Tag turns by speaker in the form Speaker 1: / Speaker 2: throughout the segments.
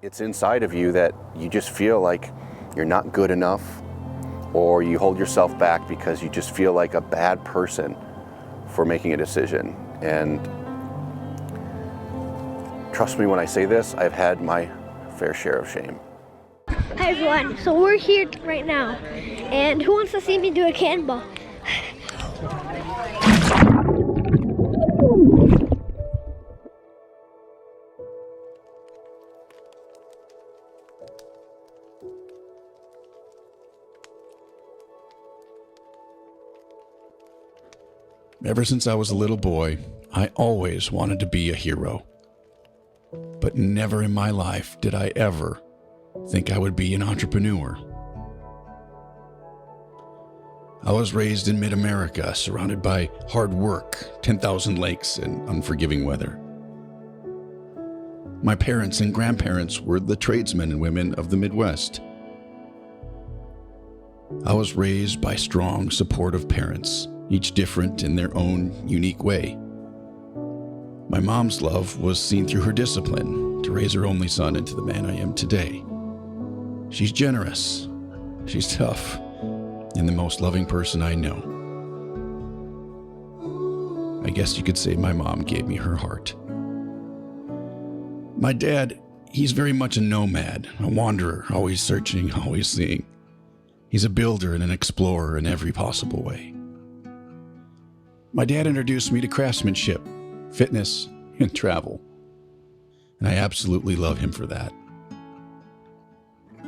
Speaker 1: It's inside of you that you just feel like you're not good enough, or you hold yourself back because you just feel like a bad person for making a decision. And trust me when I say this, I've had my fair share of shame.
Speaker 2: Hi everyone, so we're here right now, and who wants to see me do a cannonball?
Speaker 3: Ever since I was a little boy, I always wanted to be a hero. But never in my life did I ever think I would be an entrepreneur. I was raised in mid-America, surrounded by hard work, 10,000 lakes, and unforgiving weather. My parents and grandparents were the tradesmen and women of the Midwest. I was raised by strong, supportive parents, each different in their own unique way. My mom's love was seen through her discipline to raise her only son into the man I am today. She's generous, she's tough, and the most loving person I know. I guess you could say my mom gave me her heart. My dad, he's very much a nomad, a wanderer, always searching, always seeing. He's a builder and an explorer in every possible way. My dad introduced me to craftsmanship, fitness, and travel. And I absolutely love him for that.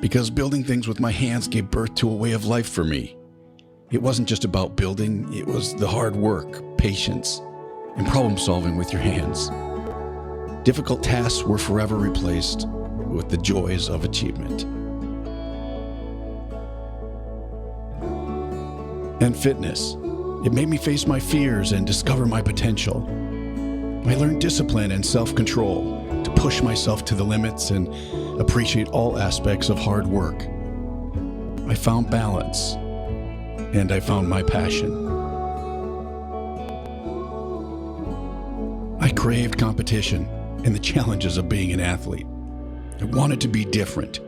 Speaker 3: Because building things with my hands gave birth to a way of life for me. It wasn't just about building, it was the hard work, patience, and problem solving with your hands. Difficult tasks were forever replaced with the joys of achievement. And fitness. It made me face my fears and discover my potential. I learned discipline and self-control to push myself to the limits and appreciate all aspects of hard work. I found balance, and I found my passion. I craved competition and the challenges of being an athlete. I wanted to be different.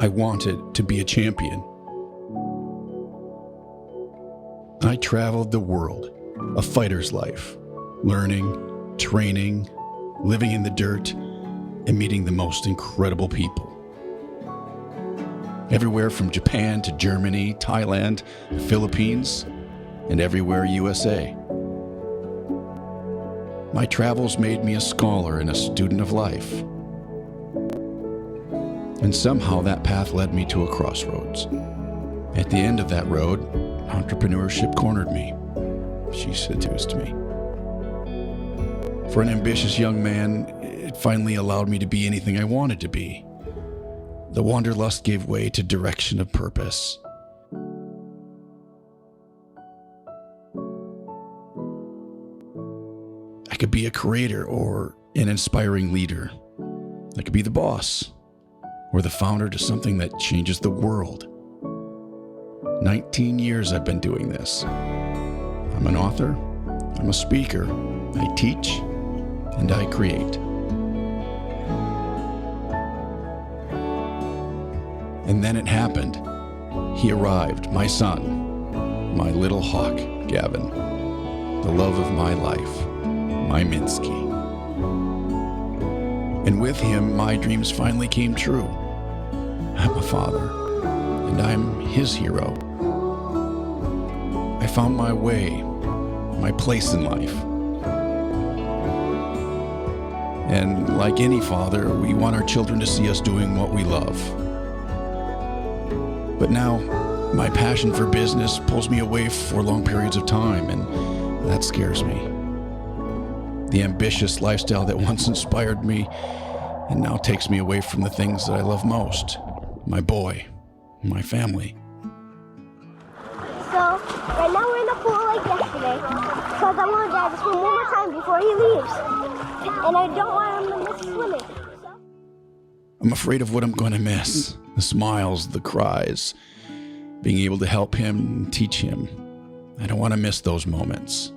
Speaker 3: I wanted to be a champion. I traveled the world, a fighter's life, learning, training, living in the dirt, and meeting the most incredible people. Everywhere from Japan to Germany, Thailand, the Philippines, and everywhere USA. My travels made me a scholar and a student of life. And somehow that path led me to a crossroads. At the end of that road, entrepreneurship cornered me. She seduced me. For an ambitious young man, it finally allowed me to be anything I wanted to be. The wanderlust gave way to direction of purpose. I could be a creator or an inspiring leader. I could be the boss or the founder to something that changes the world. 19 years I've been doing this. I'm an author, I'm a speaker, I teach, and I create. And then it happened. He arrived, my son, my little hawk, Gavin, the love of my life, my Minsky. And with him, my dreams finally came true. I'm a father, and I'm his hero. I found my way, my place in life. And like any father, we want our children to see us doing what we love. But now, my passion for business pulls me away for long periods of time, and that scares me. The ambitious lifestyle that once inspired me and now takes me away from the things that I love most. My boy, my family.
Speaker 2: So, right now we're in the pool like yesterday, because I want Dad to swim one more time before he leaves. And I don't want him to miss swimming.
Speaker 3: I'm afraid of what I'm going to miss. The smiles, the cries, being able to help him and teach him. I don't want to miss those moments.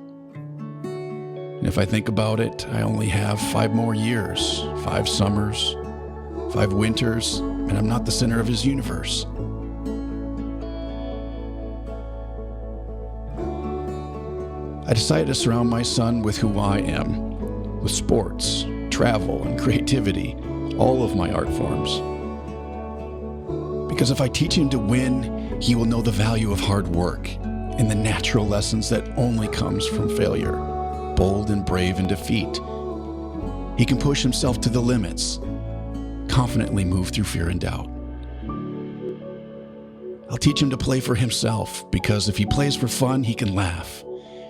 Speaker 3: And if I think about it, I only have 5 more years, 5 summers, 5 winters, and I'm not the center of his universe. I decided to surround my son with who I am, with sports, travel, and creativity, all of my art forms. Because if I teach him to win, he will know the value of hard work and the natural lessons that only comes from failure, bold and brave in defeat. He can push himself to the limits, confidently move through fear and doubt. I'll teach him to play for himself, because if he plays for fun, he can laugh.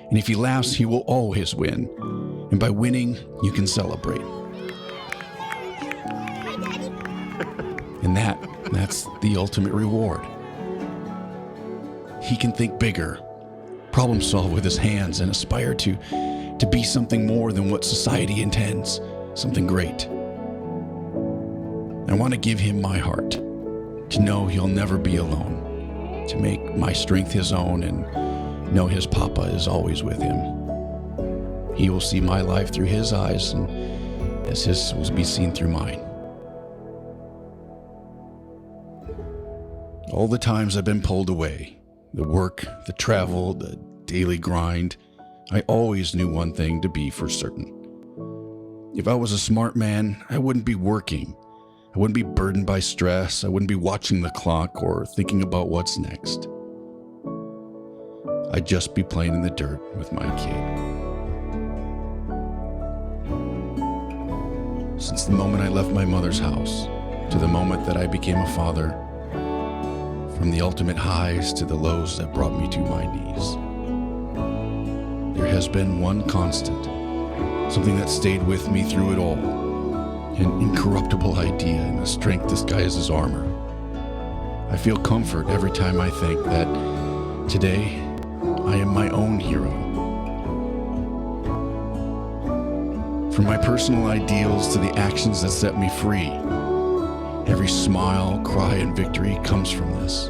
Speaker 3: And if he laughs, he will always win. And by winning, you can celebrate. And that's the ultimate reward. He can think bigger, problem solve with his hands, and aspire to be something more than what society intends, something great. I want to give him my heart, to know he'll never be alone, to make my strength his own and know his papa is always with him. He will see my life through his eyes, and as his will be seen through mine. All the times I've been pulled away, the work, the travel, the daily grind, I always knew one thing to be for certain. If I was a smart man, I wouldn't be working. I wouldn't be burdened by stress. I wouldn't be watching the clock or thinking about what's next. I'd just be playing in the dirt with my kid. Since the moment I left my mother's house to the moment that I became a father, from the ultimate highs to the lows that brought me to my knees, there has been one constant, something that stayed with me through it all, an incorruptible idea and a strength disguised as armor. I feel comfort every time I think that today I am my own hero. From my personal ideals to the actions that set me free, every smile, cry, and victory comes from this.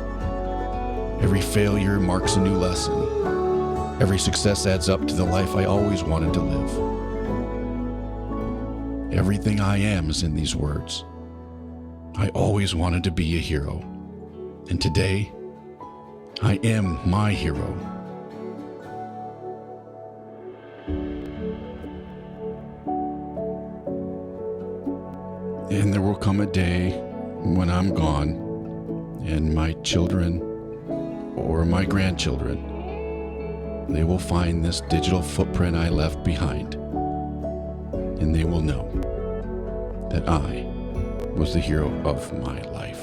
Speaker 3: Every failure marks a new lesson. Every success adds up to the life I always wanted to live. Everything I am is in these words. I always wanted to be a hero, and today, I am my hero. And there will come a day when I'm gone, and my children or my grandchildren, they will find this digital footprint I left behind, and they will know that I was the hero of my life.